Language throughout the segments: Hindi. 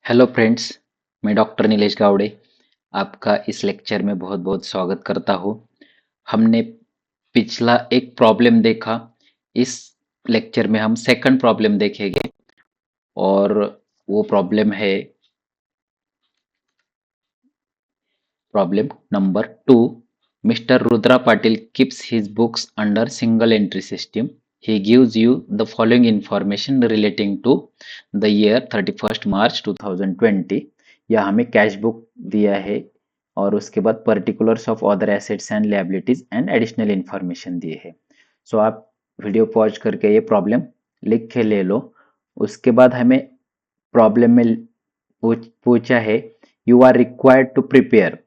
हेलो फ्रेंड्स, मैं डॉक्टर नीलेश गावड़े आपका इस लेक्चर में बहुत बहुत स्वागत करता हूँ। हमने पिछला एक प्रॉब्लम देखा। इस लेक्चर में हम सेकंड प्रॉब्लम देखेंगे और वो प्रॉब्लम है problem number 2। Mister Rudra Patil keeps his books under single entry system. He gives you the following information relating to the year 31st March 2020। यह हमें कैश बुक दिया है और उसके बाद particulars of other assets and liabilities and additional information दिए है। सो आप वीडियो पॉज करके ये प्रॉब्लम लिख के ले लो। उसके बाद हमें प्रॉब्लम में पूछा है, you are required to prepare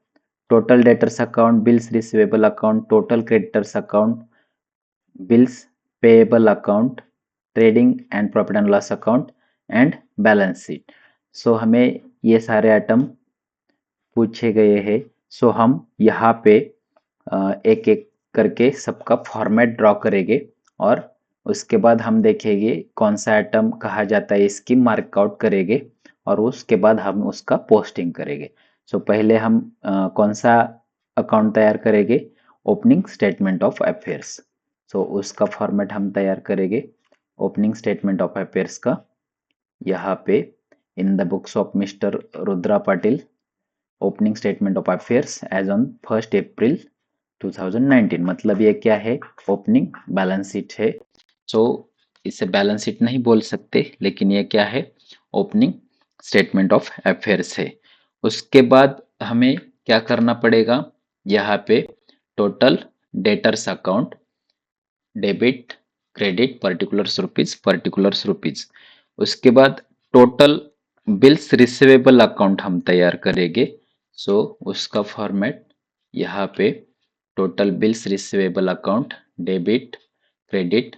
total debtors account, bills receivable account, total creditors account, bills payable account, trading and profit and loss account and balance sheet। सो हमें ये सारे आइटम पूछे गए हैं। सो हम यहाँ पे एक एक करके सबका फॉर्मेट ड्रॉ करेंगे और उसके बाद हम देखेंगे कौन सा आइटम कहा जाता है, इसकी मार्कआउट करेंगे और उसके बाद हम उसका पोस्टिंग करेंगे। सो पहले हम कौन सा अकाउंट तैयार करेंगे, ओपनिंग स्टेटमेंट ऑफ अफेयर्स। सो उसका फॉर्मेट हम तैयार करेंगे ओपनिंग स्टेटमेंट ऑफ अफेयर्स का। यहाँ पे in the books of mister Rudra Patil opening statement of affairs as on 1 April 2019। मतलब ये क्या है, ओपनिंग बैलेंस शीट है। सो इसे बैलेंस शीट नहीं बोल सकते, लेकिन ये क्या है, ओपनिंग स्टेटमेंट ऑफ अफेयर्स है। उसके बाद हमें क्या करना पड़ेगा, यहाँ पे total debtors account, debit credit particulars rupees. उसके बाद टोटल बिल्स रिसीवेबल अकाउंट हम तैयार करेंगे। सो उसका फॉर्मेट यहाँ पे total bills receivable account, debit credit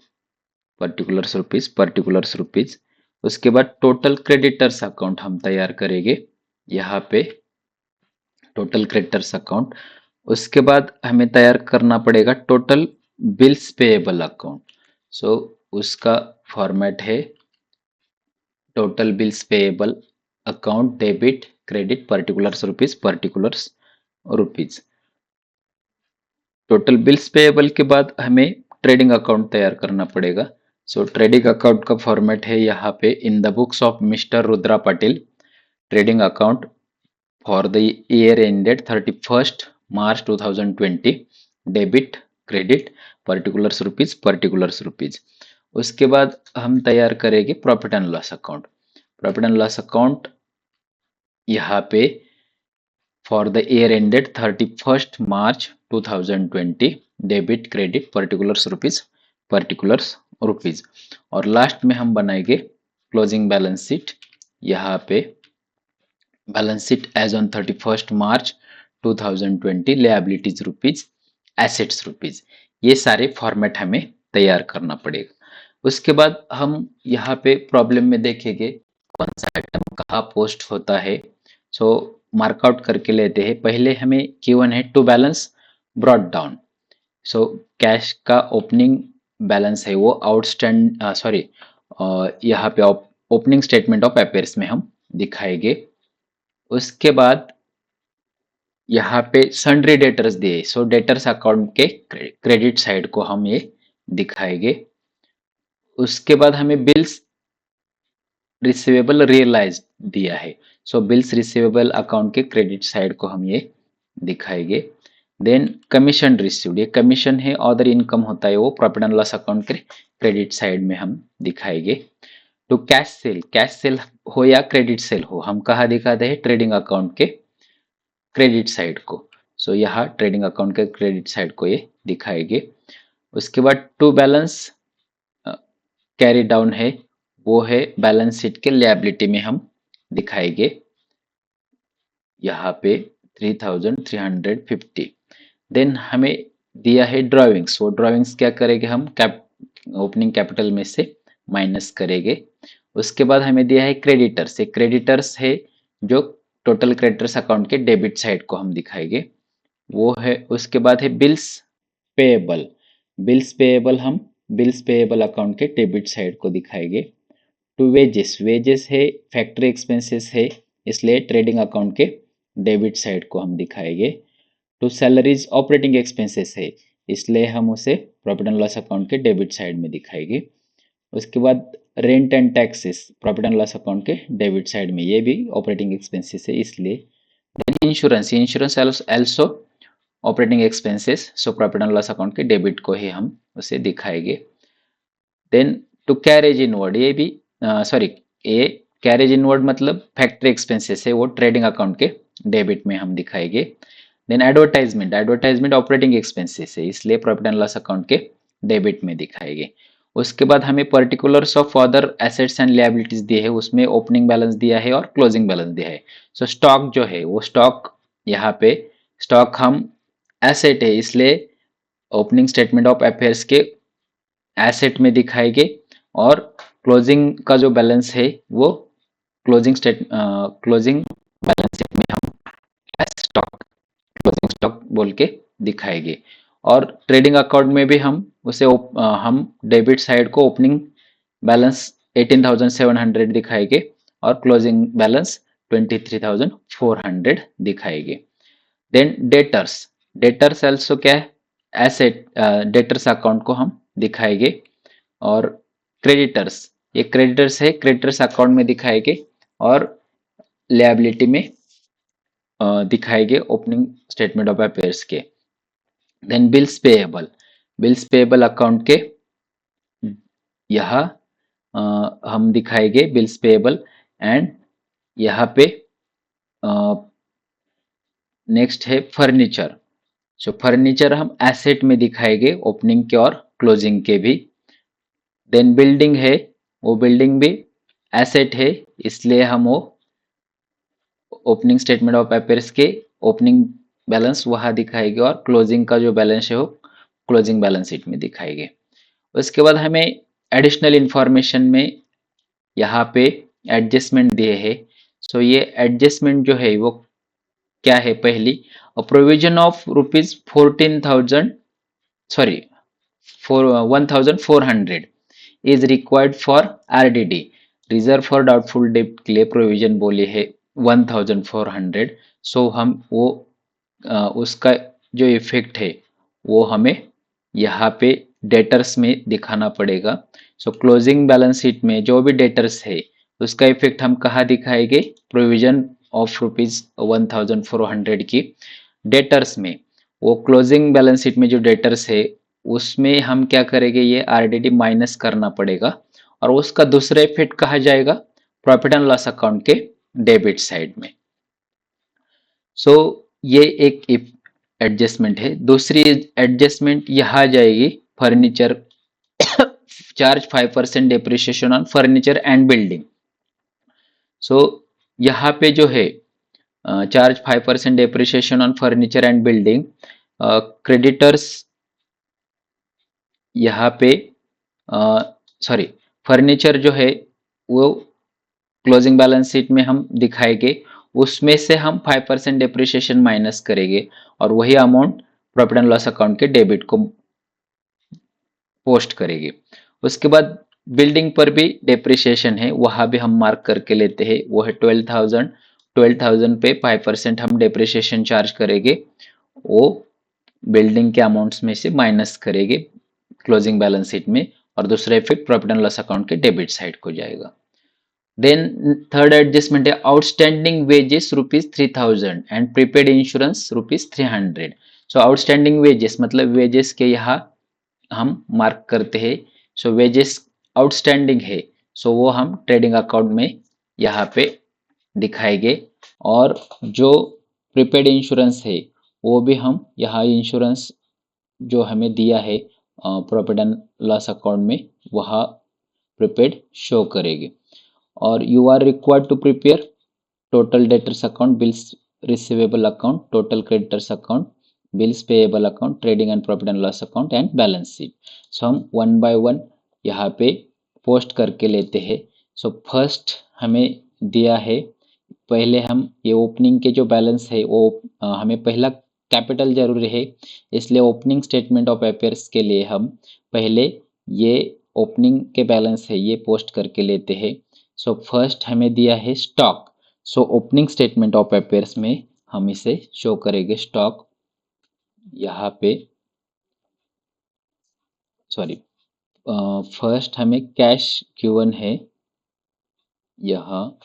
particulars rupees. उसके बाद टोटल क्रेडिटर्स अकाउंट हम तैयार करेंगे, यहाँ पे टोटल क्रेडिटर्स अकाउंट। उसके बाद हमें तैयार करना पड़ेगा टोटल बिल्स पेएबल अकाउंट। सो उसका फॉर्मेट है total bills payable account, debit credit particulars rupees. Total bills payable के बाद हमें ट्रेडिंग अकाउंट तैयार करना पड़ेगा। सो ट्रेडिंग अकाउंट का फॉर्मेट है यहाँ पे in the books of mister Rudra Patil trading account for the year ended 31st March 2020, debit credit particulars rupees. उसके बाद हम तैयार करेंगे profit and loss account. Profit and loss account यहाँ पे for the year ended 31st March 2020, debit credit particulars rupees. और लास्ट में हम बनाएंगे क्लोजिंग बैलेंस शीट। यहाँ पे balance sheet as on 31st March 2020, liabilities rupees, assets rupees. ये सारे फॉर्मेट हमें तैयार करना पड़ेगा। उसके बाद हम यहाँ पे प्रॉब्लम में देखेंगे कौन सा आइटम कहाँ पोस्ट होता है। सो मार्कआउट करके लेते हैं। पहले हमें गिवन है to balance brought down. So cash का ओपनिंग बैलेंस है वो आउटस्टैंड यहाँ पे ओपनिंग स्टेटमेंट ऑफ अफेयर्स में हम दिखाएंगे। उसके बाद यहाँ पे सन्ड्री डेटर्स दिए, सो डेटर्स अकाउंट के क्रेडिट साइड को हम ये दिखाएंगे। उसके बाद हमें बिल्स रिसीवेबल रियलाइज दिया है, सो बिल्स रिसीवेबल अकाउंट के क्रेडिट साइड को हम ये दिखाएंगे। देन कमीशन रिसीव्ड, ये कमीशन है अदर इनकम होता है, वो प्रॉफिट एंड लॉस अकाउंट के क्रेडिट साइड में हम दिखाएंगे। टू कैश सेल हो या क्रेडिट सेल हो, हम कहाँ दिखाते हैं, ट्रेडिंग अकाउंट के क्रेडिट साइड को। सो यहाँ ट्रेडिंग अकाउंट के क्रेडिट साइड को ये दिखाएंगे। उसके बाद टू बैलेंस कैरी डाउन है, वो है बैलेंस शीट के लायबिलिटी में हम दिखाएंगे यहाँ पे 3350। देन हमें दिया है ड्राइंग्स, वो ड्राइंग्स क्या करेंगे हम ओपनिंग कैपिटल में से माइनस करेंगे। उसके बाद हमें दिया है क्रेडिटर्स, एक क्रेडिटर्स है जो टोटल क्रेडिटर्स अकाउंट के डेबिट साइड को हम दिखाएंगे, वो है। उसके बाद है बिल्स पेएबल, हम बिल्स पेएबल अकाउंट के डेबिट साइड को दिखाएंगे। टू वेजेस है फैक्ट्री एक्सपेंसेस है, इसलिए ट्रेडिंग अकाउंट के डेबिट साइड को हम दिखाएंगे। टू सैलरीज ऑपरेटिंग एक्सपेंसेस है, इसलिए हम उसे प्रॉफिट एंड लॉस अकाउंट के डेबिट साइड में दिखाएंगे। उसके बाद rent and taxes profit and loss account के डेबिट साइड में, ये भी ऑपरेटिंग एक्सपेंसेस है इसलिए। Then insurance also operating expenses, so profit and loss account के डेबिट को ही हम उसे दिखाएंगे। देन टू कैरेज इनवर्ड, ये भी सॉरी ये कैरेज इनवर्ड मतलब फैक्ट्री एक्सपेंसेस है, वो ट्रेडिंग अकाउंट के डेबिट में हम दिखाएंगे। देन एडवर्टाइजमेंट ऑपरेटिंग एक्सपेंसेस है, इसलिए प्रॉफिट एंड लॉस अकाउंट के डेबिट में दिखाएंगे। उसके बाद हमें particulars of other assets and liabilities दिए है, उसमें ओपनिंग बैलेंस दिया है और क्लोजिंग बैलेंस दिया है। सो स्टॉक जो है वो स्टॉक, यहाँ पे स्टॉक हम एसेट है, इसलिए ओपनिंग स्टेटमेंट ऑफ अफेयर्स के एसेट में दिखाएंगे और क्लोजिंग का जो बैलेंस है वो क्लोजिंग बैलेंस शीट में हम स्टॉक क्लोजिंग स्टॉक बोल के दिखाएंगे। और ट्रेडिंग अकाउंट में भी हम उसे हम डेबिट साइड को ओपनिंग बैलेंस 18,700 दिखाएंगे और क्लोजिंग बैलेंस 23,400 दिखाएंगे। देन डेटर्स आल्सो क्या है, एसेट, डेटर्स अकाउंट को हम दिखाएंगे। और क्रेडिटर्स, ये क्रेडिटर्स है, क्रेडिटर्स अकाउंट में दिखाएंगे और लिएबिलिटी में दिखाएंगे ओपनिंग स्टेटमेंट ऑफ अफेयर्स के। देन बिल्स पेएबल अकाउंट के यहाँ हम दिखाएंगे बिल्स पेएबल। एंड यहाँ पे नेक्स्ट है फर्नीचर, सो फर्नीचर हम एसेट में दिखाएंगे ओपनिंग के और क्लोजिंग के भी। देन बिल्डिंग है, वो बिल्डिंग भी एसेट है, इसलिए हम वो ओपनिंग स्टेटमेंट ऑफ अफेयर्स के ओपनिंग बैलेंस वहाँ दिखाएंगे और क्लोजिंग का जो बैलेंस है वो क्लोजिंग बैलेंस शीट में दिखाएंगे। उसके बाद हमें एडिशनल इंफॉर्मेशन में यहाँ पे एडजस्टमेंट दिए है। सो ये एडजस्टमेंट जो है वो क्या है, पहली provision of rupees 14,000 sorry 1,400 is required for RDD, reserve for doubtful डेब्ट के लिए प्रोविजन बोली है 1,400। सो हम वो उसका जो इफेक्ट है वो हमें यहाँ पे डेटर्स में दिखाना पड़ेगा। सो क्लोजिंग बैलेंस शीट में जो भी डेटर्स है उसका इफेक्ट हम कहाँ दिखाएंगे, प्रोविजन ऑफ रुपीज 1,400 की डेटर्स में। वो क्लोजिंग बैलेंस शीट में जो डेटर्स है उसमें हम क्या करेंगे, ये आरडीडी माइनस करना पड़ेगा और उसका दूसरा इफेक्ट कहा जाएगा प्रॉफिट एंड लॉस अकाउंट के डेबिट साइड में। सो ये एक एडजस्टमेंट है। दूसरी एडजस्टमेंट यहाँ जाएगी furniture, charge 5% depreciation on furniture and building. So यहाँ पे जो है charge 5% depreciation on furniture and building, creditors यहाँ पे सॉरी फर्नीचर जो है वो क्लोजिंग बैलेंस शीट में हम दिखाएंगे, उसमें से हम 5% डेप्रिसिएशन माइनस करेंगे और वही amount profit and loss account के डेबिट को पोस्ट करेंगे। उसके बाद बिल्डिंग पर भी डेप्रिसिएशन है, वहां भी हम मार्क करके लेते हैं, वो है 12,000 पे 5% हम डेप्रिसिएशन चार्ज करेंगे, वो बिल्डिंग के अमाउंट्स में से माइनस करेंगे क्लोजिंग बैलेंस शीट में और दूसरा effect profit and loss account के डेबिट साइड को जाएगा। देन थर्ड एडजस्टमेंट है outstanding wages rupees 3,000 and prepaid insurance rupees 300। So outstanding wages मतलब वेजेस के यहाँ हम मार्क करते हैं। सो वेजेस आउटस्टैंडिंग है, सो वो हम ट्रेडिंग अकाउंट में यहाँ पे दिखाएंगे और जो प्रीपेड इंश्योरेंस है वो भी हम यहाँ इंश्योरेंस जो हमें दिया है प्रॉफिट एंड लॉस अकाउंट में वहाँ प्रीपेड शो करेंगे। और you are required to prepare total debtors account, bills receivable account, total creditors account, bills payable account, trading and profit and loss account and balance sheet. So हम वन बाय वन यहाँ पे पोस्ट करके लेते हैं। सो फर्स्ट हमें दिया है, पहले हम ये ओपनिंग के जो बैलेंस है वो हमें पहला कैपिटल जरूरी है, इसलिए ओपनिंग स्टेटमेंट ऑफ अफेयर्स के लिए हम पहले ये ओपनिंग के बैलेंस है ये पोस्ट करके लेते हैं। सो फर्स्ट हमें दिया है stock, so opening statement of affairs में हम इसे शो करेंगे स्टॉक, यहाँ पे सॉरी फर्स्ट हमें कैश गिवन है, यहाँ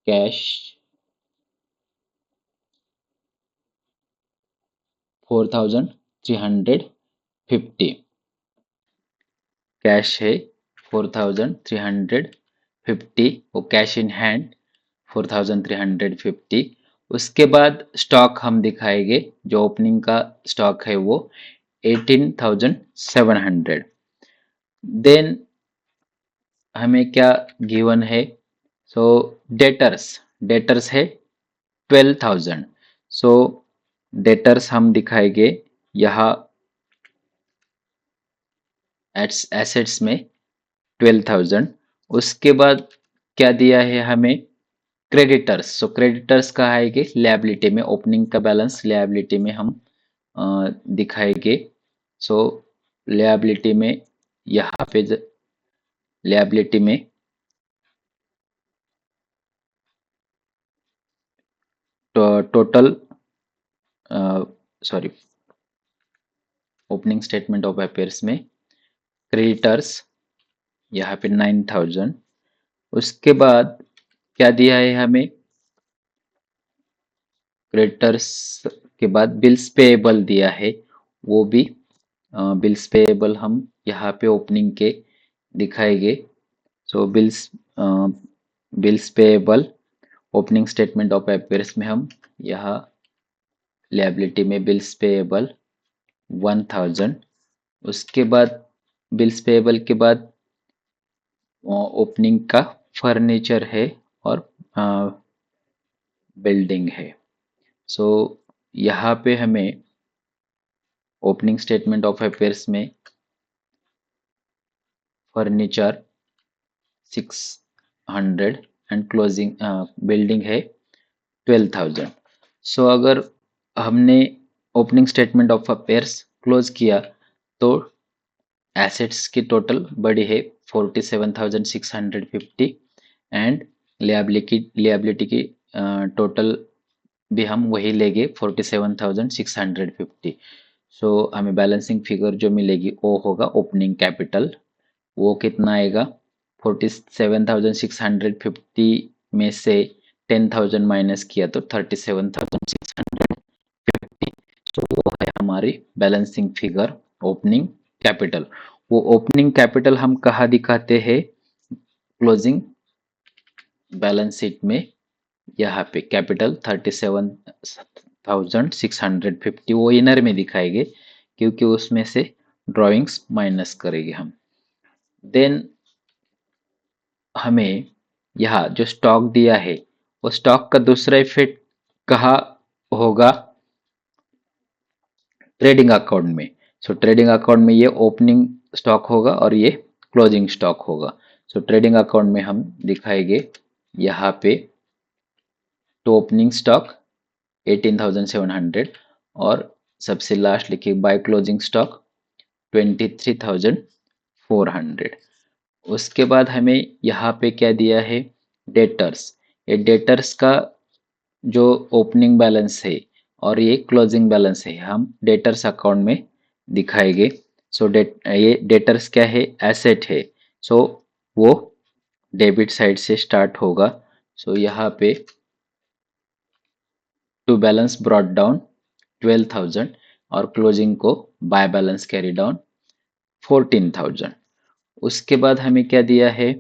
कैश 4350, कैश है 4350, वो कैश इन हैंड 4350। उसके बाद स्टॉक हम दिखाएंगे, जो ओपनिंग का स्टॉक है वो 18,700। देन हमें क्या गिवन है, सो डेटर्स, डेटर्स है 12,000। सो डेटर्स हम दिखाएंगे यहाँ एसेट्स में 12,000। उसके बाद क्या दिया है हमें, क्रेडिटर्स। सो क्रेडिटर्स कहाँ आएंगे, लायबिलिटी में, ओपनिंग का बैलेंस लायबिलिटी में हम दिखाएंगे। सो लायबिलिटी में यहाँ पे लायबिलिटी में total sorry opening statement of affairs में क्रेडिटर्स यहाँ पे 9,000। उसके बाद क्या दिया है हमें, क्रेडिटर्स के बाद बिल्स पेएबल दिया है, वो भी बिल्स पेएबल हम यहाँ पे ओपनिंग के दिखाएंगे। So bills payable opening statement of affairs में हम यहाँ लायबिलिटी में बिल्स पेएबल 1,000। उसके बाद बिल्स पेएबल के बाद ओपनिंग का फर्नीचर है और बिल्डिंग है। सो यहाँ पे हमें ओपनिंग स्टेटमेंट ऑफ अफेयर्स में फर्नीचर 600 एंड क्लोजिंग बिल्डिंग है 12,000। सो अगर हमने opening statement of affairs close किया तो एसेट्स की टोटल बड़ी है 47,650 एंड लिएबिलिटी की टोटल भी हम वही लेंगे 47,650। सो हमें बैलेंसिंग फिगर जो मिलेगी वो होगा ओपनिंग कैपिटल, वो कितना आएगा 47,650 में से 10,000 माइनस किया तो 37,650। सो वो है हमारी बैलेंसिंग फिगर ओपनिंग कैपिटल। वो ओपनिंग कैपिटल हम कहाँ दिखाते हैं, क्लोजिंग बैलेंस शीट में, यहाँ पे कैपिटल 37,650 वो इनर में दिखाएंगे क्योंकि उसमें से ड्राइंग्स माइनस करेंगे हम। देन हमें यहाँ जो स्टॉक दिया है वो स्टॉक का दूसरा इफेक्ट कहाँ होगा, ट्रेडिंग अकाउंट में। सो ट्रेडिंग अकाउंट में ये ओपनिंग स्टॉक होगा और ये क्लोजिंग स्टॉक होगा। सो ट्रेडिंग अकाउंट में हम दिखाएंगे यहाँ पे तो ओपनिंग स्टॉक 18,700 और सबसे लास्ट लिखिए बाय क्लोजिंग स्टॉक 23,400। उसके बाद हमें यहाँ पे क्या दिया है, डेटर्स। ये डेटर्स का जो ओपनिंग बैलेंस है और ये क्लोजिंग बैलेंस है हम डेटर्स अकाउंट में दिखाएंगे। सो ये डेटर्स क्या है, एसेट है। सो वो डेबिट साइड से स्टार्ट होगा। सो यहाँ पे टू बैलेंस ब्रॉट डाउन 12,000 और क्लोजिंग को बाय बैलेंस कैरी डाउन 14,000। उसके बाद हमें क्या दिया है,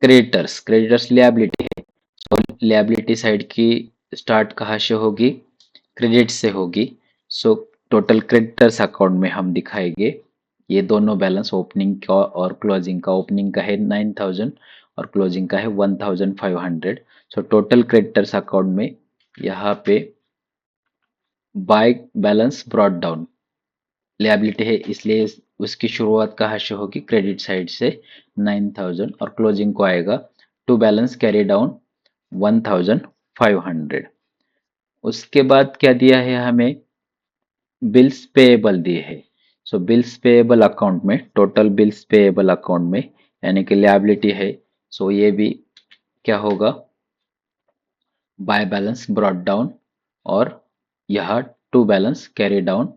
क्रेडिटर्स, क्रेडिटर्स लिएबिलिटी है। तो लिएबिलिटी साइड की स्टार्ट कहाँ से होगी, क्रेडिट से होगी। सो टोटल क्रेडिटर्स अकाउंट में हम दिखाएंगे ये दोनों बैलेंस ओपनिंग का और क्लोजिंग का। ओपनिंग का है 9,000 और क्लोजिंग का है 1,500। सो टोटल क्रेडिटर्स अकाउंट में यहाँ पे by balance brought down liability है इसलिए उसकी शुरुआत कहाँ से होगी, क्रेडिट साइड से 9,000 और क्लोजिंग को आएगा टू बैलेंस कैरी डाउन 1,500। उसके बाद क्या दिया है हमें, बिल्स पेएबल दिए है। सो बिल्स पेएबल अकाउंट में, टोटल बिल्स पेएबल अकाउंट में यानी कि लायबिलिटी है, सो ये भी क्या होगा, बाय बैलेंस ब्रॉट डाउन, और यह to balance carry down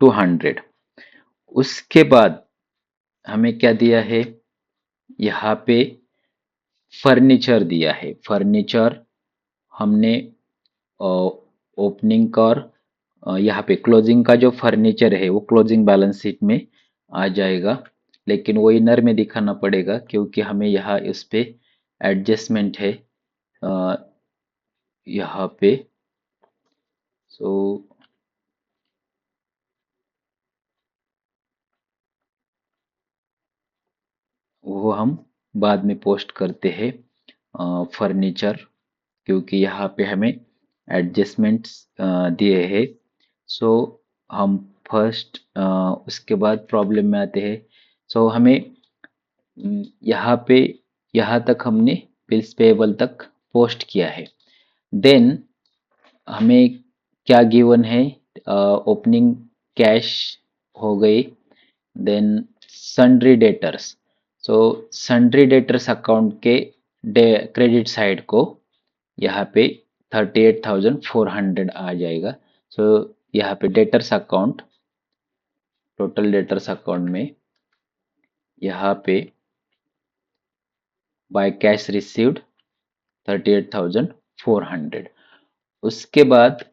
to 100। उसके बाद हमें क्या दिया है, यहाँ पे फर्नीचर दिया है। फर्नीचर हमने ओपनिंग का और यहाँ पे क्लोजिंग का जो फर्नीचर है वो क्लोजिंग बैलेंस शीट में आ जाएगा, लेकिन वो इनर में दिखाना पड़ेगा क्योंकि हमें यहाँ इस पे एडजस्टमेंट है यहाँ पे। सो वो हम बाद में पोस्ट करते हैं फर्नीचर, क्योंकि यहाँ पे हमें एडजस्टमेंट्स दिए हैं। सो हम फर्स्ट उसके बाद प्रॉब्लम में आते हैं। सो हमें यहाँ पे, यहाँ तक हमने बिल्स पेएबल तक पोस्ट किया है। देन हमें क्या गिवन है, ओपनिंग कैश हो गई, देन सन्ड्री डेटर्स। सो सन्ड्री डेटर्स अकाउंट के क्रेडिट साइड को यहाँ पे 38,400 आ जाएगा। सो यहाँ पे debtors account, total debtors account में यहाँ पे बाय कैश रिसीव्ड 38,400। उसके बाद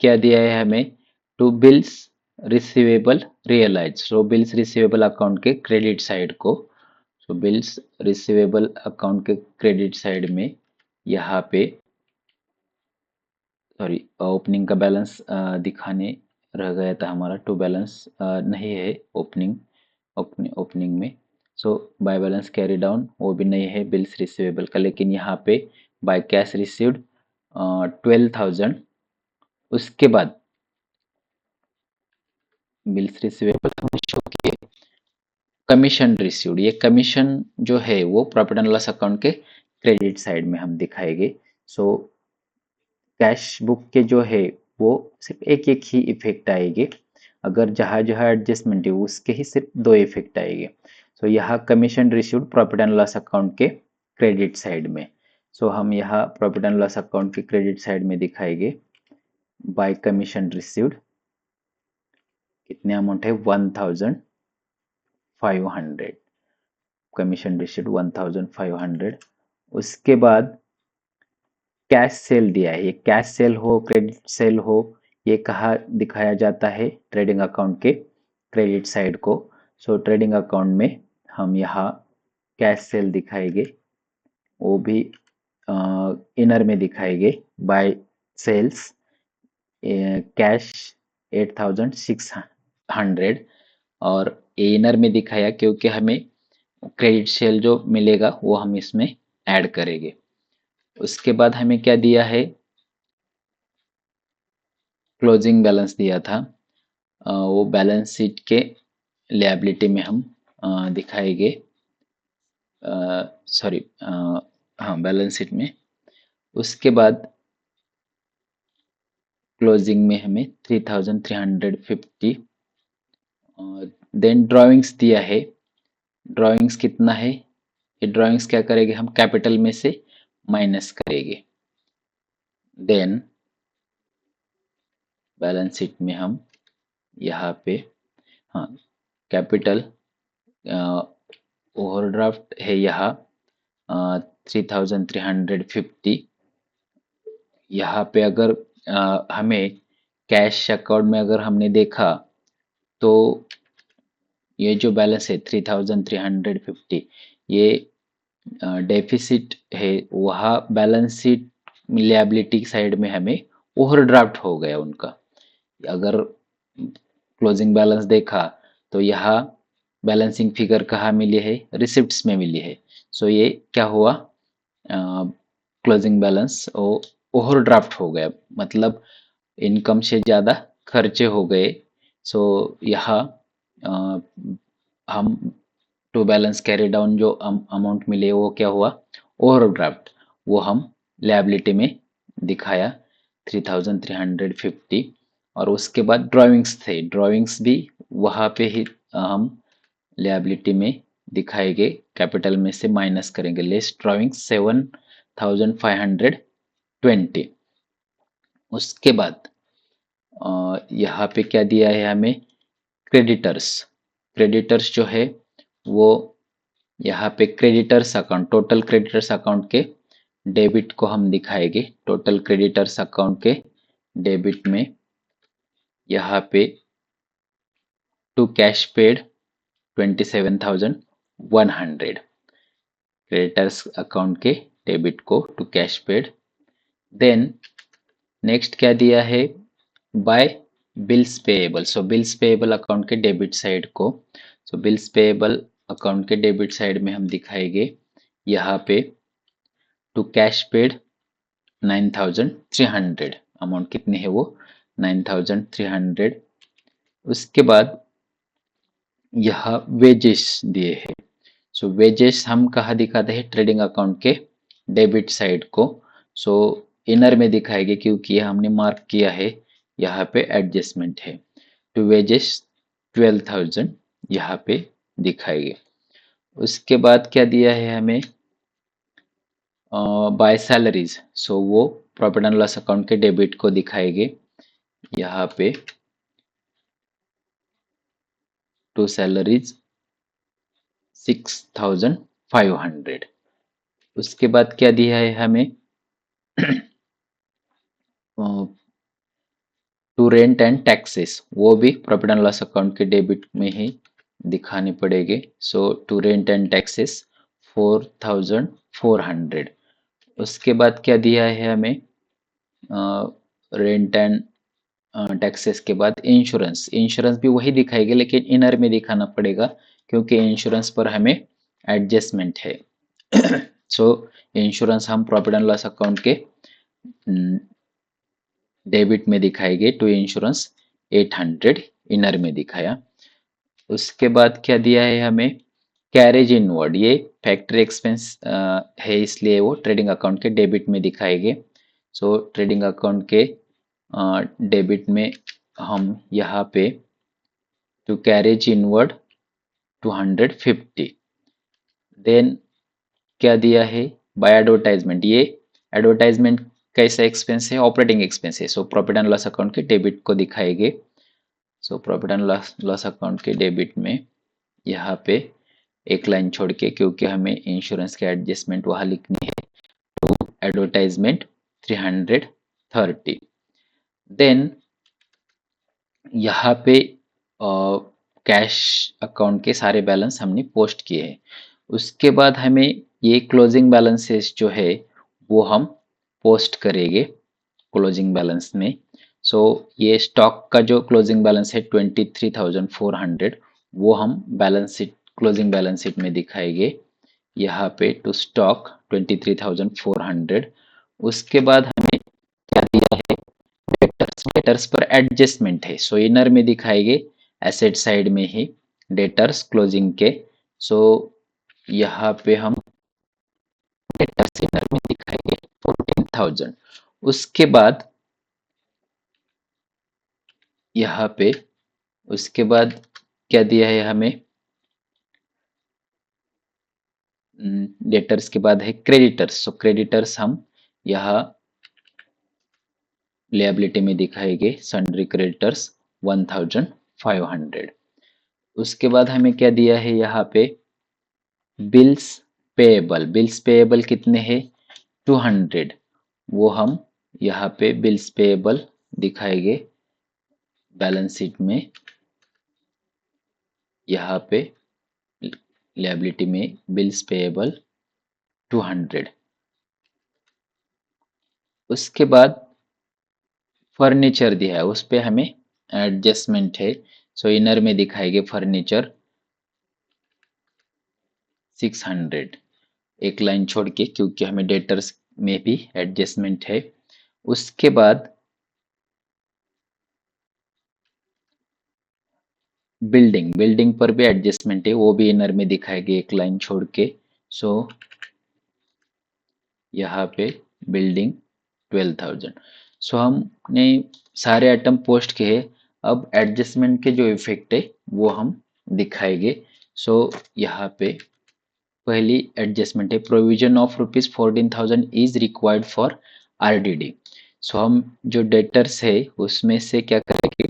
क्या दिया है हमें, to bills receivable realise. So bills receivable account के क्रेडिट साइड को, सो बिल्स रिसीवेबल अकाउंट के क्रेडिट साइड में यहाँ पे, सॉरी ओपनिंग का बैलेंस दिखाने रह गया था हमारा, टू बैलेंस नहीं है ओपनिंग, ओपनिंग में। सो बाय बैलेंस कैरी डाउन वो भी नहीं है बिल्स रिसीवेबल का, लेकिन यहाँ पे बाय कैश रिसीव्ड 12,000। उसके बाद बिल्स रिसीवेबल हमने शो किए, कमीशन रिसीव्ड, ये कमीशन जो है वो प्रॉफिट एंड लॉस अकाउंट के क्रेडिट साइड में हम दिखाएंगे। सो कैश बुक के जो है वो सिर्फ एक एक ही इफेक्ट आएंगे, अगर जहाँ जहाँ एडजस्टमेंट है उसके ही सिर्फ दो इफेक्ट आएंगे। सो यहाँ commission received profit and loss account के क्रेडिट साइड में, सो हम यहाँ प्रॉफिट एंड लॉस अकाउंट के क्रेडिट साइड में दिखाएंगे बाय कमीशन रिसीव्ड, कितने अमाउंट है 1,500, कमीशन रिसीव्ड 1,500। उसके बाद कैश सेल दिया है, ये कैश सेल हो क्रेडिट सेल हो, ये कहाँ दिखाया जाता है, ट्रेडिंग अकाउंट के क्रेडिट साइड को। सो ट्रेडिंग अकाउंट में हम यहाँ कैश सेल दिखाएंगे, वो भी इनर में दिखाएंगे बाय सेल्स कैश 8,600, और ये इनर में दिखाया क्योंकि हमें क्रेडिट सेल जो मिलेगा वो हम इसमें ऐड करेंगे। उसके बाद हमें क्या दिया है, क्लोजिंग बैलेंस दिया था, वो बैलेंस शीट के लायबिलिटी में हम दिखाएंगे, सॉरी हाँ बैलेंस शीट में। उसके बाद क्लोजिंग में हमें 3,350, देन ड्राइंग्स दिया है। ड्राइंग्स कितना है, ये ड्राइंग्स क्या करेंगे, हम कैपिटल में से माइनस करेंगे। देन बैलेंस शीट में हम यहाँ पे, हाँ कैपिटल ओवरड्राफ्ट है यहाँ 3,350। यहाँ पे अगर हमें कैश अकाउंट में अगर हमने देखा तो ये जो बैलेंस है 3,350, ये डेफिसिट है, वहाँ बैलेंस शीट लायबिलिटी साइड में हमें ओवरड्राफ्ट हो गया उनका। अगर क्लोजिंग बैलेंस देखा तो यहाँ बैलेंसिंग फिगर कहाँ मिली है, रिसिप्ट्स में मिली है। सो ये क्या हुआ, क्लोजिंग बैलेंस ओवरड्राफ्ट हो गया, मतलब इनकम से ज़्यादा खर्चे हो गए। सो यहाँ हम टू बैलेंस कैरी डाउन जो अमाउंट मिले वो क्या हुआ, ओवरड्राफ्ट, वो हम लायबिलिटी में दिखाया 3,350। और उसके बाद ड्राइंग्स थे, ड्राइंग्स भी वहाँ पे ही हम लिएबिलिटी में दिखाएंगे, कैपिटल में से माइनस करेंगे, लेस ड्राइंग 7520। उसके बाद यहाँ पे क्या दिया है हमें, क्रेडिटर्स। क्रेडिटर्स जो है वो यहाँ पे creditors account, total creditors account के डेबिट को हम दिखाएंगे। टोटल क्रेडिटर्स अकाउंट के डेबिट में यहाँ पे to cash paid 27,100, creditors account के डेबिट को to cash paid. Then next क्या दिया है, by bills payable. So bills payable account के डेबिट साइड को, सो बिल्स पेएबल अकाउंट के डेबिट साइड में हम दिखाएंगे यहाँ पे टू कैश पेड 9,300, अमाउंट कितनी है वो 9,300। उसके बाद यहाँ वेजेस दिए हैं। सो वेजेस हम कहाँ दिखाते हैं, ट्रेडिंग अकाउंट के डेबिट साइड को। सो इनर में दिखाएंगे क्योंकि ये हमने मार्क किया है, यहाँ पे एडजस्टमेंट है। टू वेजेस 12,000 यहाँ पे दिखाएंगे। उसके बाद क्या दिया है हमें, बाय सैलरीज। सो वो प्रॉफिट एंड लॉस अकाउंट के डेबिट को दिखाएंगे यहाँ पे टू सैलरीज 6,500। उसके बाद क्या दिया है हमें, टू रेंट एंड टैक्सेस, वो भी प्रॉफिट एंड लॉस अकाउंट के डेबिट में ही दिखाने पड़ेंगे। सो टू रेंट एंड टैक्सेस 4,400। उसके बाद क्या दिया है हमें, रेंट एंड टैक्सेस के बाद इंश्योरेंस। इंश्योरेंस भी वही दिखाएगी लेकिन इनर में दिखाना पड़ेगा क्योंकि इंश्योरेंस पर हमें एडजस्टमेंट है। सो इंश्योरेंस हम प्रॉफिट एंड लॉस अकाउंट के डेबिट में दिखाएंगे टू इंश्योरेंस 800, इनर में दिखाया। उसके बाद क्या दिया है हमें, कैरेज इनवर्ड, ये फैक्ट्री एक्सपेंस है इसलिए वो ट्रेडिंग अकाउंट के डेबिट में दिखाएंगे। सो ट्रेडिंग अकाउंट के डेबिट में हम यहाँ पे टू कैरेज इनवर्ड 250। देन क्या दिया है, बाय एडवर्टाइजमेंट, ये एडवर्टाइजमेंट कैसा एक्सपेंस है, ऑपरेटिंग एक्सपेंस है। सो प्रॉफिट एंड लॉस अकाउंट के डेबिट को दिखाएंगे। सो प्रॉफिट एंड लॉस अकाउंट के डेबिट में यहाँ पे एक लाइन छोड़ के, क्योंकि हमें इंश्योरेंस के एडजस्टमेंट वहाँ लिखनी है, टू एडवर्टाइजमेंट 330। देन यहाँ पे कैश अकाउंट के सारे बैलेंस हमने पोस्ट किए हैं। उसके बाद हमें ये क्लोजिंग बैलेंसेस जो है वो हम पोस्ट करेंगे क्लोजिंग बैलेंस में। सो ये स्टॉक का जो क्लोजिंग बैलेंस है 23,400, वो हम balance sheet, closing balance sheet में दिखाएंगे यहाँ पे टू स्टॉक 23,400। उसके बाद हमें क्या दिया है, डेटर्स। डेटर्स पर एडजस्टमेंट है, सो इनर में दिखाएंगे एसेट साइड में ही डेटर्स क्लोजिंग के। सो यहाँ पे हम डेटर्स इनर में दिखाएंगे 14,000। उसके बाद यहाँ पे, उसके बाद क्या दिया है हमें, डेटर्स के बाद है क्रेडिटर्स। सो क्रेडिटर्स हम यहाँ लिएबिलिटी में दिखाएंगे सन्ड्री क्रेडिटर्स 1,500। उसके बाद हमें क्या दिया है यहाँ पे, बिल्स पेएबल। बिल्स पेएबल कितने हैं 200, वो हम यहाँ पे बिल्स पेएबल दिखाएंगे बैलेंस शीट में, यहाँ पे लिएबिलिटी में बिल्स पेएबल 200। उसके बाद फर्नीचर दिया है, उस पे हमें एडजस्टमेंट है। सो इनर में दिखाएंगे फर्नीचर 600, एक लाइन छोड़ के क्योंकि हमें डेटर्स में भी एडजस्टमेंट है। उसके बाद बिल्डिंग, बिल्डिंग पर भी एडजस्टमेंट है, वो भी इनर में दिखाएंगे एक लाइन छोड़ के। सो यहाँ पे बिल्डिंग 12,000। सो हमने सारे आइटम पोस्ट किए। अब एडजस्टमेंट के जो इफेक्ट है वो हम दिखाएंगे। सो यहाँ पे पहली एडजस्टमेंट है, provision of ₹14,000 is required for RDD. So हम जो डेटर्स है उसमें से क्या करेंगे,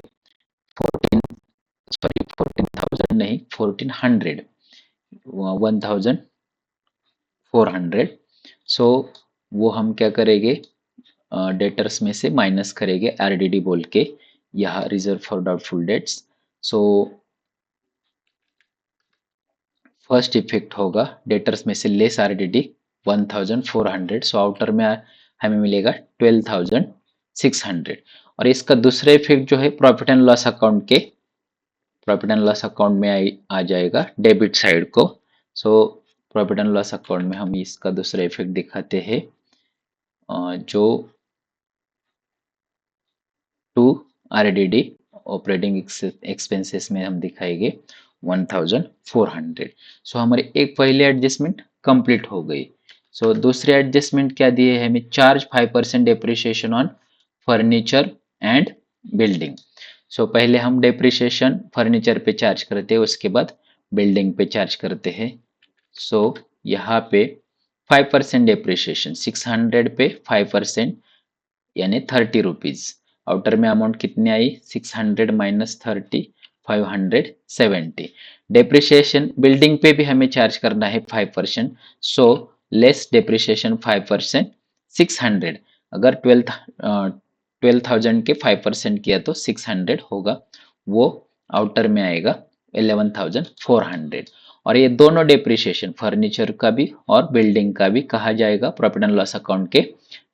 14 सॉरी 14,000 नहीं, 1400, 1400। सो वो हम क्या करेंगे, डेटर्स में से माइनस करेंगे आरडीडी बोल के, यहाँ reserve for doubtful debts. So first effect होगा डेटर्स में से लेस आरडीडी 1400, सो आउटर में हमें मिलेगा 12,600। और इसका दूसरा इफेक्ट जो है प्रॉफिट एंड लॉस अकाउंट के, प्रॉफिट एंड लॉस अकाउंट में आ जाएगा डेबिट साइड को। सो प्रॉफिट एंड लॉस अकाउंट में हम इसका दूसरा इफेक्ट दिखाते हैं, जो टू आरडीडी ऑपरेटिंग एक्सपेंसेस में हम दिखाएंगे 1400। सो हमारी एक पहली एडजस्टमेंट कंप्लीट हो गई। सो दूसरे एडजस्टमेंट क्या दिए है हमें, charge 5% depreciation on furniture and building. So पहले हम डेप्रिसिएशन फर्नीचर पे चार्ज करते हैं, उसके बाद बिल्डिंग पे चार्ज करते हैं। सो यहाँ पे 5% डेप्रिसिएशन, 600 पे 5% यानी 30 रुपीज। आउटर में अमाउंट कितनी आई, 600 माइनस 30, 570। डेप्रिसिएशन बिल्डिंग पे भी हमें चार्ज करना है 5%, सो लेस डेप्रिसिएशन 5%, 600। अगर 12,000 के 5% किया तो 600 होगा, वो आउटर में आएगा 11,400। और ये दोनों डेप्रिसिएशन फर्नीचर का भी और बिल्डिंग का भी कहा जाएगा प्रॉफिट एंड लॉस अकाउंट के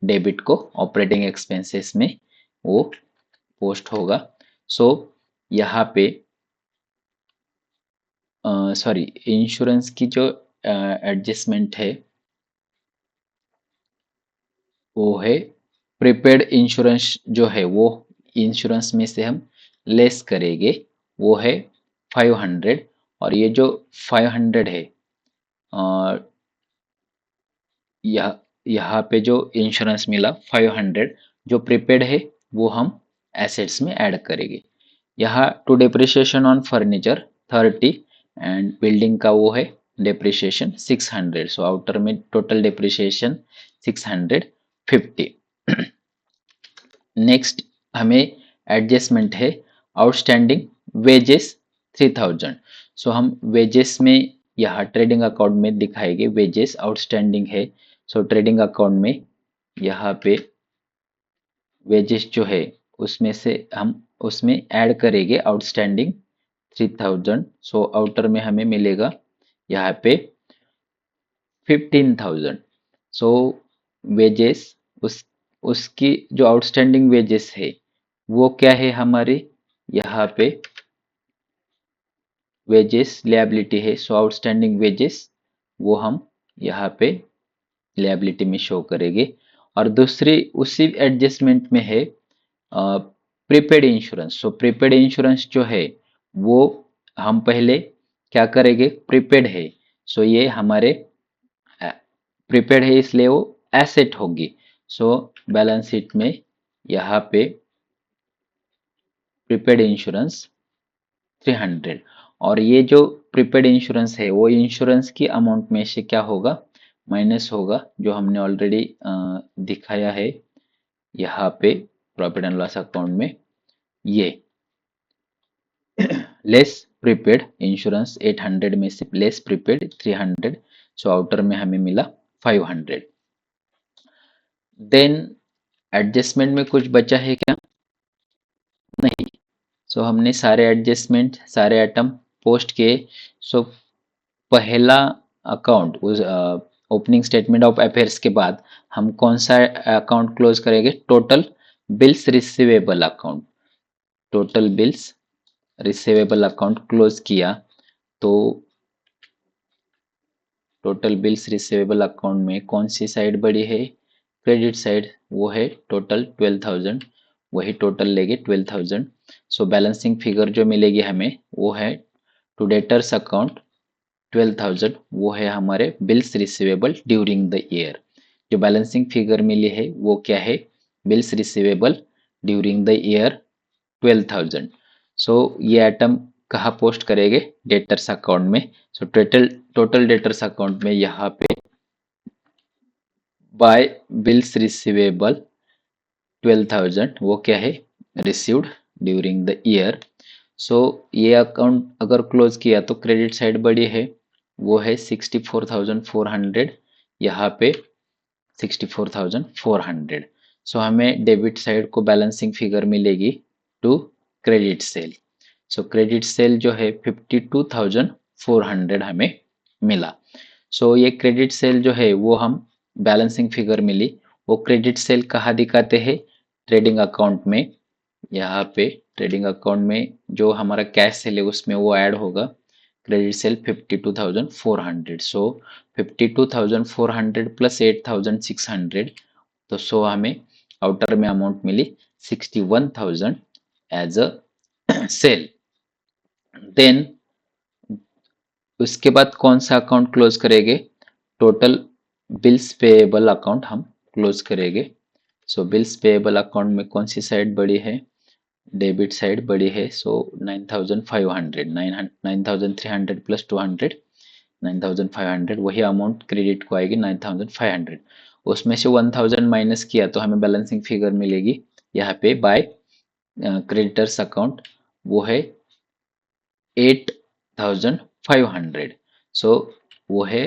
डेबिट को, ऑपरेटिंग एक्सपेंसेस में वो पोस्ट होगा। सो यहाँ पे सॉरी इंश्योरेंस की जो एडजस्टमेंट है वो है प्रीपेड इंश्योरेंस, जो है वो इंश्योरेंस में से हम लेस करेंगे, वो है 500। और ये जो 500 है, यहाँ पे जो इंश्योरेंस मिला 500 जो प्रीपेड है वो हम एसेट्स में ऐड करेंगे। यहाँ to depreciation on furniture 30 and building का वो है डेप्रिसिएशन 600। सो आउटर में टोटल डेप्रिसिएशन 650। नेक्स्ट हमें एडजस्टमेंट है आउटस्टैंडिंग वेजेस 3000। सो हम वेजेस में यहाँ ट्रेडिंग अकाउंट में दिखाएंगे वेजेस आउटस्टैंडिंग है। सो ट्रेडिंग अकाउंट में यहाँ पे वेजेस जो है उसमें से हम उसमें ऐड करेंगे आउटस्टैंडिंग 3000। सो आउटर में हमें मिलेगा यहाँ पे 15,000। सो वेजेस उसकी जो आउटस्टैंडिंग वेजेस है वो क्या है हमारे, यहाँ पे वेजेस लिएबिलिटी है। सो आउटस्टैंडिंग वेजेस वो हम यहाँ पे लिएबिलिटी में शो करेंगे। और दूसरी उसी एडजस्टमेंट में है prepaid insurance. So prepaid insurance जो है वो हम पहले क्या करेंगे, प्रीपेड है, सो ये हमारे प्रीपेड है इसलिए वो एसेट होगी। सो बैलेंस शीट में यहाँ पे प्रीपेड इंश्योरेंस 300। और ये जो प्रीपेड इंश्योरेंस है वो इंश्योरेंस की अमाउंट में से क्या होगा, माइनस होगा, जो हमने ऑलरेडी दिखाया है यहाँ पे प्रॉफिट एंड लॉस अकाउंट में। ये लेस प्रीपेड इंश्योरेंस 800 में से लेस प्रीपेड 300। सो आउटर में हमें मिला 500। देन एडजस्टमेंट में कुछ बचा है क्या, नहीं। सो हमने सारे एडजस्टमेंट सारे आइटम पोस्ट किए। सो पहला अकाउंट उस ओपनिंग स्टेटमेंट ऑफ अफेयर्स के बाद हम कौन सा अकाउंट क्लोज करेंगे, total bills receivable account. Total bills receivable account close किया तो टोटल बिल्स रिसीवेबल अकाउंट में कौन सी साइड बड़ी है, क्रेडिट साइड, वो है टोटल 12,000, वही टोटल लेंगे 12,000। सो बैलेंसिंग फिगर जो मिलेगी हमें वो है टू डेटर्स अकाउंट 12,000, वो है हमारे bills receivable during the year. जो बैलेंसिंग फिगर मिली है वो क्या है, bills receivable during the year 12,000। सो ये आइटम कहाँ पोस्ट करेंगे? डेटर्स अकाउंट में। सो टोटल डेटर्स अकाउंट में यहाँ पे बाय बिल्स रिसीवेबल 12,000 वो क्या है? Received during the year. So ये अकाउंट अगर क्लोज किया तो क्रेडिट साइड बड़ी है, वो है 64,400, यहाँ पे 64,400। सो हमें डेबिट साइड को बैलेंसिंग फिगर मिलेगी to credit sale. So credit sale जो है 52,400 हमें मिला। सो ये क्रेडिट सेल जो है वो हम बैलेंसिंग फिगर मिली, वो क्रेडिट सेल कहाँ दिखाते हैं? ट्रेडिंग अकाउंट में। यहाँ पे ट्रेडिंग अकाउंट में जो हमारा कैश सेल है उसमें वो ऐड होगा क्रेडिट सेल 52,400। सो 52,400 प्लस 8,600, तो सो हमें आउटर में अमाउंट मिली 61,000 एज अ सेल। देन उसके बाद कौन सा अकाउंट क्लोज करेंगे? टोटल बिल्स पेएबल अकाउंट हम क्लोज करेंगे। सो बिल्स पेएबल अकाउंट में कौन सी साइड बड़ी है? डेबिट साइड बड़ी है। सो 9,500, 9,300 प्लस 200, 9,500, वही अमाउंट क्रेडिट को आएगी 9,500। उसमें से 1,000 माइनस किया तो हमें बैलेंसिंग फिगर मिलेगी यहाँ पे बाय क्रेडिटर्स अकाउंट, वो है 8,500। सो वो है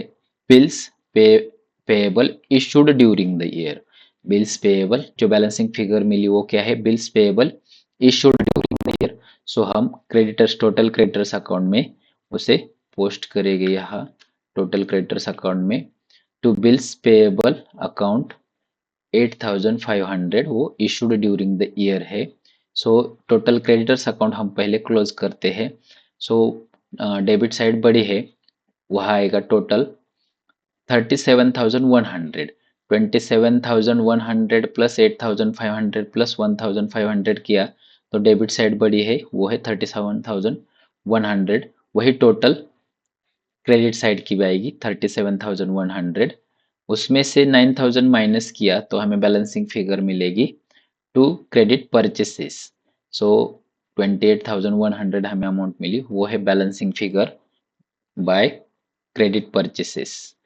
bills payable issued during the year. Bills payable जो बैलेंसिंग फिगर मिली वो क्या है? Bills payable issued during the year. So हम क्रेडिटर्स टोटल क्रेडिटर्स अकाउंट में उसे पोस्ट करेंगे यहाँ टोटल क्रेडिटर्स अकाउंट में टू बिल्स पेएबल अकाउंट 8,500 वो इशूड ड्यूरिंग द ईयर है। सो टोटल क्रेडिटर्स अकाउंट हम पहले क्लोज करते हैं। सो डेबिट साइड बड़ी है, वहाँ आएगा टोटल 37,100, 27,100 प्लस 8,500 प्लस 1,500 किया तो डेबिट साइड बड़ी है, वो है 37,100। वही टोटल क्रेडिट साइड की भी आएगी 37,100। उसमें से 9,000 माइनस किया तो हमें बैलेंसिंग फिगर मिलेगी टू क्रेडिट परचेसेस। सो 28,100 हमें अमाउंट मिली, वो है balancing figure by credit purchases.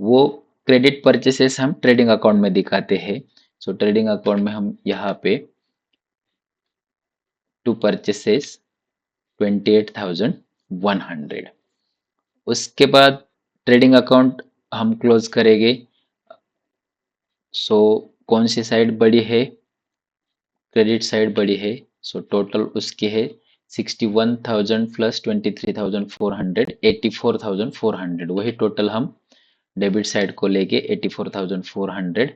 वो क्रेडिट परचेसेस हम ट्रेडिंग अकाउंट में दिखाते हैं। सो ट्रेडिंग अकाउंट में हम यहाँ पे टू परचेसेस 28,100। उसके बाद ट्रेडिंग अकाउंट हम क्लोज करेंगे। सो कौन सी साइड बड़ी है? क्रेडिट साइड बड़ी है। सो टोटल उसके है 61,000 प्लस 23,400, 84,400, वही टोटल हम डेबिट साइड को लेके 84,400।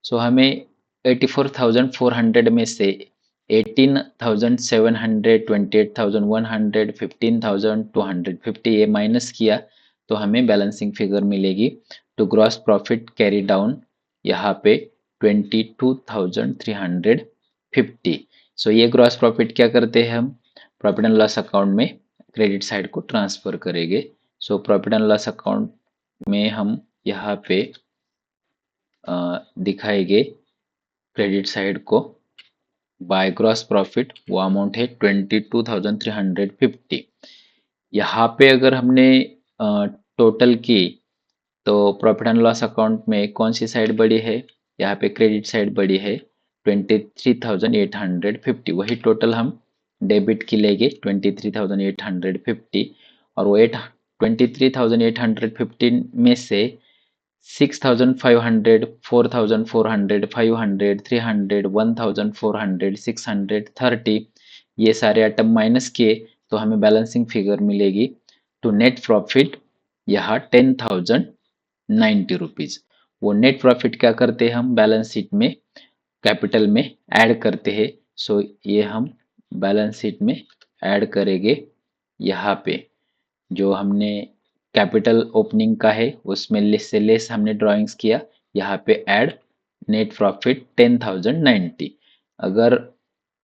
सो हमें 84,400 में से 18,700, 28,100, 15,250 ये माइनस किया तो हमें बैलेंसिंग फिगर मिलेगी to gross profit carry down यहाँ पे 22,350। सो ये ग्रॉस प्रॉफिट क्या करते हैं हम? प्रॉफिट एंड लॉस अकाउंट में क्रेडिट साइड को ट्रांसफर करेंगे। सो प्रॉफिट एंड लॉस अकाउंट में हम यहाँ पे दिखाएंगे क्रेडिट साइड को बाय ग्रॉस प्रॉफिट, वो अमाउंट है 22,350। यहाँ पे अगर हमने टोटल की तो प्रॉफिट एंड लॉस अकाउंट में कौन सी साइड बड़ी है? यहाँ पे क्रेडिट साइड बड़ी है 23,850, वही टोटल हम डेबिट की लेंगे 23,850, और वो 23,850 में से 6,500, 4,400, 500, 300, 1,400, 630 ये सारे आइटम माइनस किए तो हमें बैलेंसिंग फिगर मिलेगी टू नेट प्रॉफिट यहाँ 10,090 रुपीज। वो नेट प्रॉफिट क्या करते हैं हम? बैलेंस शीट में कैपिटल में ऐड करते हैं। सो ये हम बैलेंस शीट में ऐड करेंगे। यहाँ पे जो हमने कैपिटल ओपनिंग का है उसमें लेस से लेस हमने ड्राइंग्स किया, यहाँ पे ऐड नेट प्रॉफिट 10,090। अगर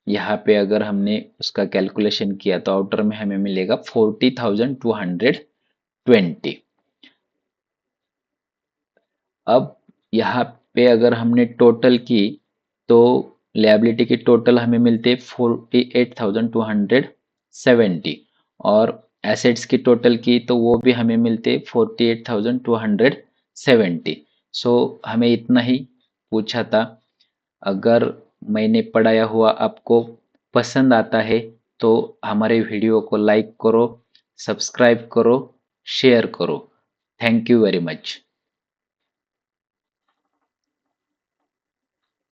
यहाँ पे अगर हमने उसका कैलकुलेशन किया तो आउटर में हमें मिलेगा 40,220। अब यहाँ पे अगर हमने टोटल की तो लिएबिलिटी की टोटल हमें मिलते 48,200 70 और एसेट्स की टोटल की तो वो भी हमें मिलते 48,270। सो हमें इतना ही पूछा था। अगर मैंने पढ़ाया हुआ आपको पसंद आता है तो हमारे वीडियो को लाइक करो, सब्सक्राइब करो, शेयर करो। Thank you very much.